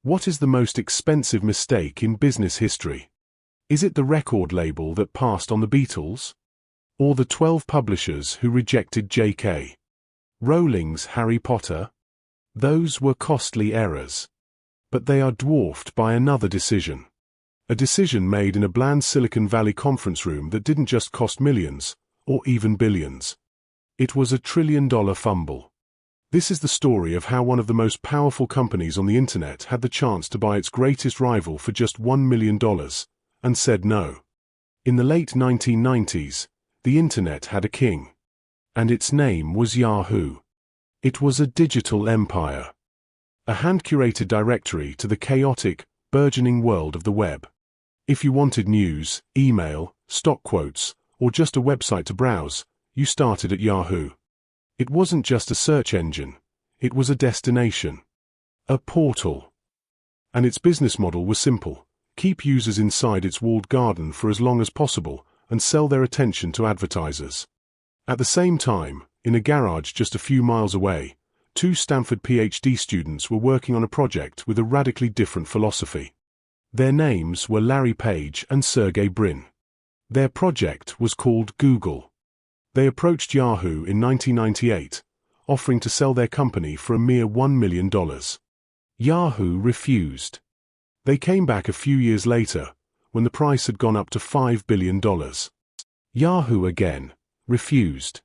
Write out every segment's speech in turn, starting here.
What is the most expensive mistake in business history? Is it the record label that passed on the Beatles? Or the 12 publishers who rejected J.K. Rowling's Harry Potter? Those were costly errors. But they are dwarfed by another decision. A decision made in a bland Silicon Valley conference room that didn't just cost millions, or even billions. It was a trillion-dollar fumble. This is the story of how one of the most powerful companies on the internet had the chance to buy its greatest rival for just $1 million, and said no. In the late 1990s, the internet had a king. And its name was Yahoo. It was a digital empire. A hand-curated directory to the chaotic, burgeoning world of the web. If you wanted news, email, stock quotes, or just a website to browse, you started at Yahoo. It wasn't just a search engine, it was a destination. A portal. And its business model was simple: keep users inside its walled garden for as long as possible and sell their attention to advertisers. At the same time, in a garage just a few miles away, two Stanford PhD students were working on a project with a radically different philosophy. Their names were Larry Page and Sergey Brin. Their project was called Google. They approached Yahoo in 1998, offering to sell their company for a mere $1 million. Yahoo refused. They came back a few years later, when the price had gone up to $5 billion. Yahoo again refused.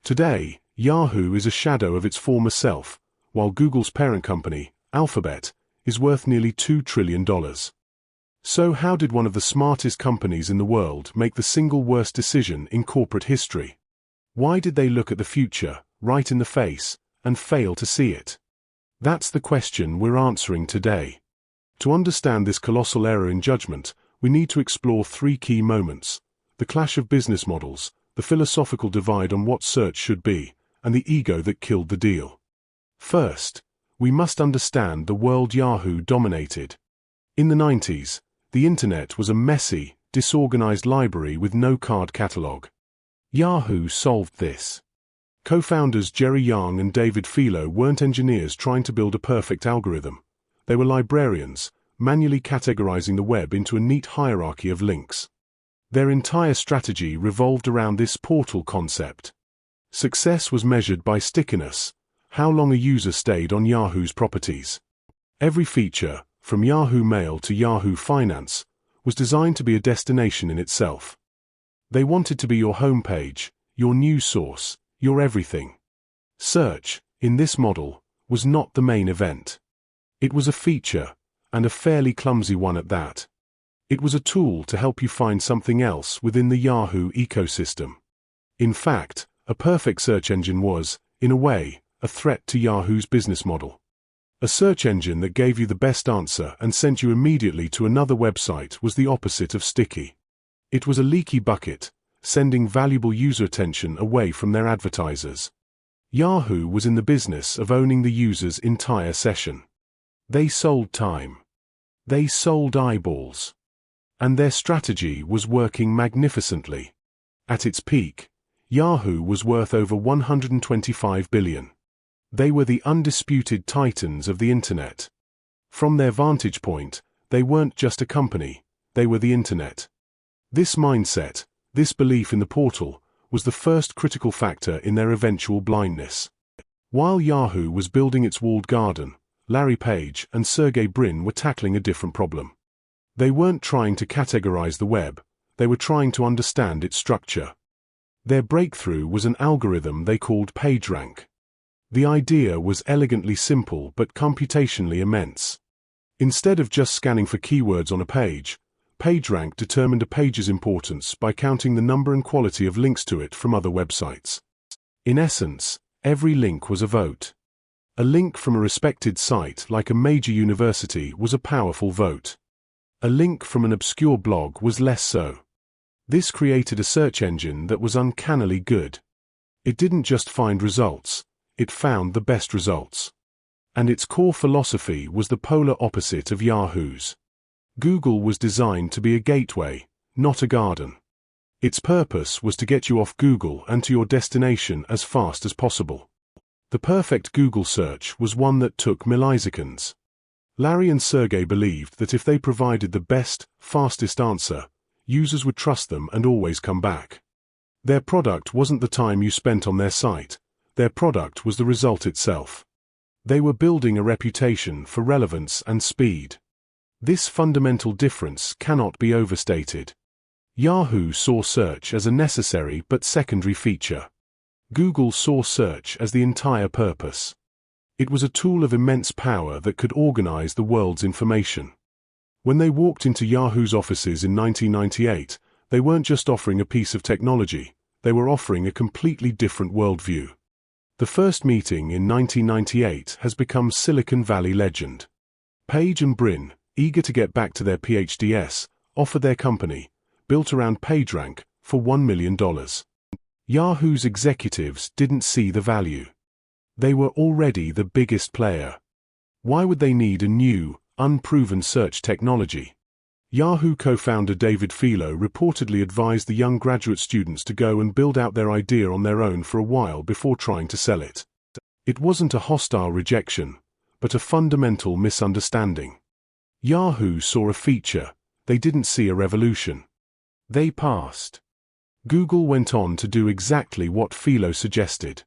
Today, Yahoo is a shadow of its former self, while Google's parent company, Alphabet, is worth nearly $2 trillion. So how did one of the smartest companies in the world make the single worst decision in corporate history? Why did they look at the future, right in the face, and fail to see it? That's the question we're answering today. To understand this colossal error in judgment, we need to explore three key moments: the clash of business models, the philosophical divide on what search should be, and the ego that killed the deal. First, we must understand the world Yahoo dominated. In the 90s, the internet was a messy, disorganized library with no card catalog. Yahoo solved this. Co-founders Jerry Yang and David Filo weren't engineers trying to build a perfect algorithm. They were librarians, manually categorizing the web into a neat hierarchy of links. Their entire strategy revolved around this portal concept. Success was measured by stickiness, how long a user stayed on Yahoo's properties. Every feature, from Yahoo Mail to Yahoo Finance, was designed to be a destination in itself. They wanted to be your homepage, your news source, your everything. Search, in this model, was not the main event. It was a feature, and a fairly clumsy one at that. It was a tool to help you find something else within the Yahoo ecosystem. In fact, a perfect search engine was, in a way, a threat to Yahoo's business model. A search engine that gave you the best answer and sent you immediately to another website was the opposite of sticky. It was a leaky bucket, sending valuable user attention away from their advertisers. Yahoo was in the business of owning the user's entire session. They sold time. They sold eyeballs. And their strategy was working magnificently. At its peak, Yahoo was worth over $125 billion. They were the undisputed titans of the internet. From their vantage point, they weren't just a company, they were the internet. This mindset, this belief in the portal, was the first critical factor in their eventual blindness. While Yahoo was building its walled garden, Larry Page and Sergey Brin were tackling a different problem. They weren't trying to categorize the web, they were trying to understand its structure. Their breakthrough was an algorithm they called PageRank. The idea was elegantly simple but computationally immense. Instead of just scanning for keywords on a page, PageRank determined a page's importance by counting the number and quality of links to it from other websites. In essence, every link was a vote. A link from a respected site like a major university was a powerful vote. A link from an obscure blog was less so. This created a search engine that was uncannily good. It didn't just find results, it found the best results. And its core philosophy was the polar opposite of Yahoo's. Google was designed to be a gateway, not a garden. Its purpose was to get you off Google and to your destination as fast as possible. The perfect Google search was one that took milliseconds. Larry and Sergey believed that if they provided the best, fastest answer, users would trust them and always come back. Their product wasn't the time you spent on their site, their product was the result itself. They were building a reputation for relevance and speed. This fundamental difference cannot be overstated. Yahoo saw search as a necessary but secondary feature. Google saw search as the entire purpose. It was a tool of immense power that could organize the world's information. When they walked into Yahoo's offices in 1998, they weren't just offering a piece of technology, they were offering a completely different worldview. The first meeting in 1998 has become Silicon Valley legend. Page and Brin, eager to get back to their PhDs, offered their company, built around PageRank, for $1 million. Yahoo's executives didn't see the value. They were already the biggest player. Why would they need a new, unproven search technology? Yahoo co-founder David Filo reportedly advised the young graduate students to go and build out their idea on their own for a while before trying to sell it. It wasn't a hostile rejection, but a fundamental misunderstanding. Yahoo saw a feature, they didn't see a revolution. They passed. Google went on to do exactly what Filo suggested.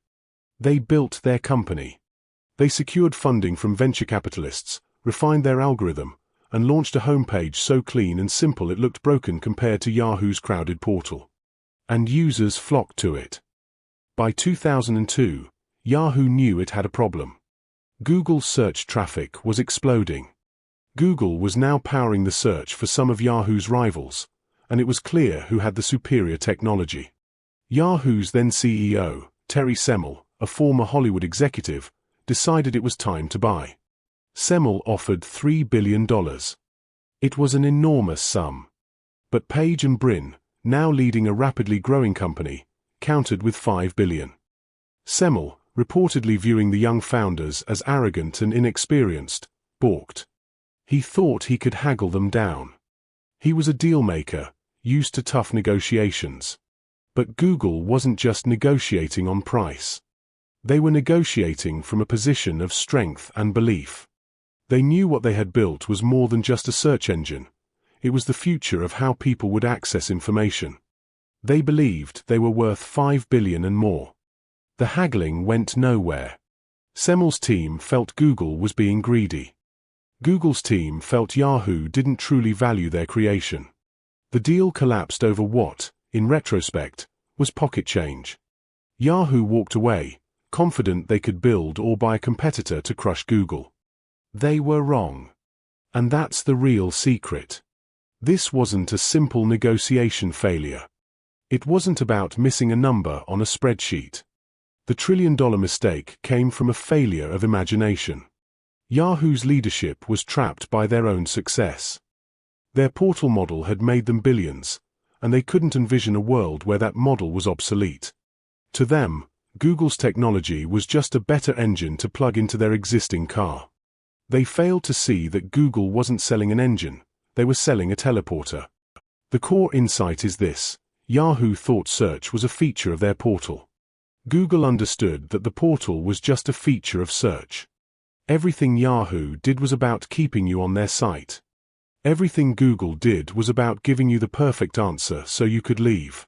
They built their company. They secured funding from venture capitalists, refined their algorithm, and launched a homepage so clean and simple it looked broken compared to Yahoo's crowded portal. And users flocked to it. By 2002, Yahoo knew it had a problem. Google's search traffic was exploding. Google was now powering the search for some of Yahoo's rivals, and it was clear who had the superior technology. Yahoo's then CEO, Terry Semel, a former Hollywood executive, decided it was time to buy. Semel offered $3 billion. It was an enormous sum. But Page and Brin, now leading a rapidly growing company, countered with $5 billion. Semel, reportedly viewing the young founders as arrogant and inexperienced, balked. He thought he could haggle them down. He was a deal-maker, used to tough negotiations. But Google wasn't just negotiating on price. They were negotiating from a position of strength and belief. They knew what they had built was more than just a search engine. It was the future of how people would access information. They believed they were worth $5 billion and more. The haggling went nowhere. Semel's team felt Google was being greedy. Google's team felt Yahoo didn't truly value their creation. The deal collapsed over what, in retrospect, was pocket change. Yahoo walked away, confident they could build or buy a competitor to crush Google. They were wrong. And that's the real secret. This wasn't a simple negotiation failure. It wasn't about missing a number on a spreadsheet. The trillion-dollar mistake came from a failure of imagination. Yahoo's leadership was trapped by their own success. Their portal model had made them billions, and they couldn't envision a world where that model was obsolete. To them, Google's technology was just a better engine to plug into their existing car. They failed to see that Google wasn't selling an engine, they were selling a teleporter. The core insight is this: Yahoo thought search was a feature of their portal. Google understood that the portal was just a feature of search. Everything Yahoo did was about keeping you on their site. Everything Google did was about giving you the perfect answer so you could leave.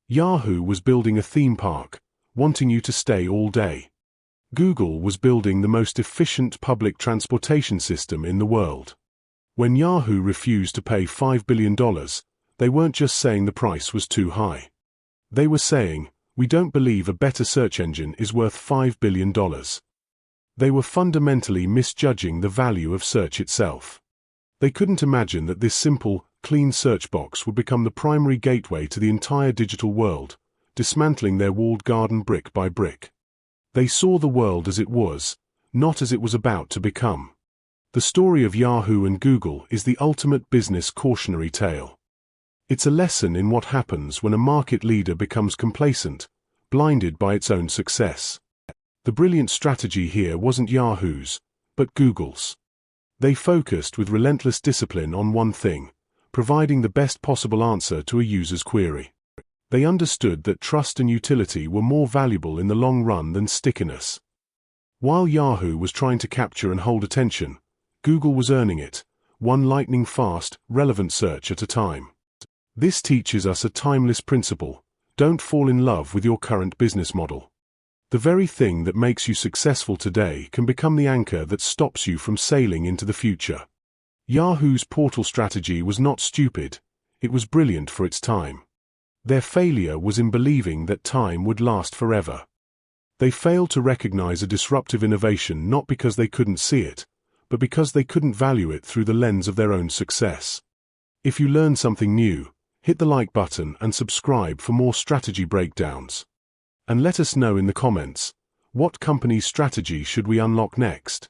Yahoo was building a theme park, wanting you to stay all day. Google was building the most efficient public transportation system in the world. When Yahoo refused to pay $5 billion, they weren't just saying the price was too high. They were saying, "We don't believe a better search engine is worth $5 billion. They were fundamentally misjudging the value of search itself. They couldn't imagine that this simple, clean search box would become the primary gateway to the entire digital world, dismantling their walled garden brick by brick. They saw the world as it was, not as it was about to become. The story of Yahoo and Google is the ultimate business cautionary tale. It's a lesson in what happens when a market leader becomes complacent, blinded by its own success. The brilliant strategy here wasn't Yahoo's, but Google's. They focused with relentless discipline on one thing: providing the best possible answer to a user's query. They understood that trust and utility were more valuable in the long run than stickiness. While Yahoo was trying to capture and hold attention, Google was earning it, one lightning-fast, relevant search at a time. This teaches us a timeless principle: don't fall in love with your current business model. The very thing that makes you successful today can become the anchor that stops you from sailing into the future. Yahoo's portal strategy was not stupid, it was brilliant for its time. Their failure was in believing that time would last forever. They failed to recognize a disruptive innovation not because they couldn't see it, but because they couldn't value it through the lens of their own success. If you learn something new, hit the like button and subscribe for more strategy breakdowns. And let us know in the comments, what company's strategy should we unlock next?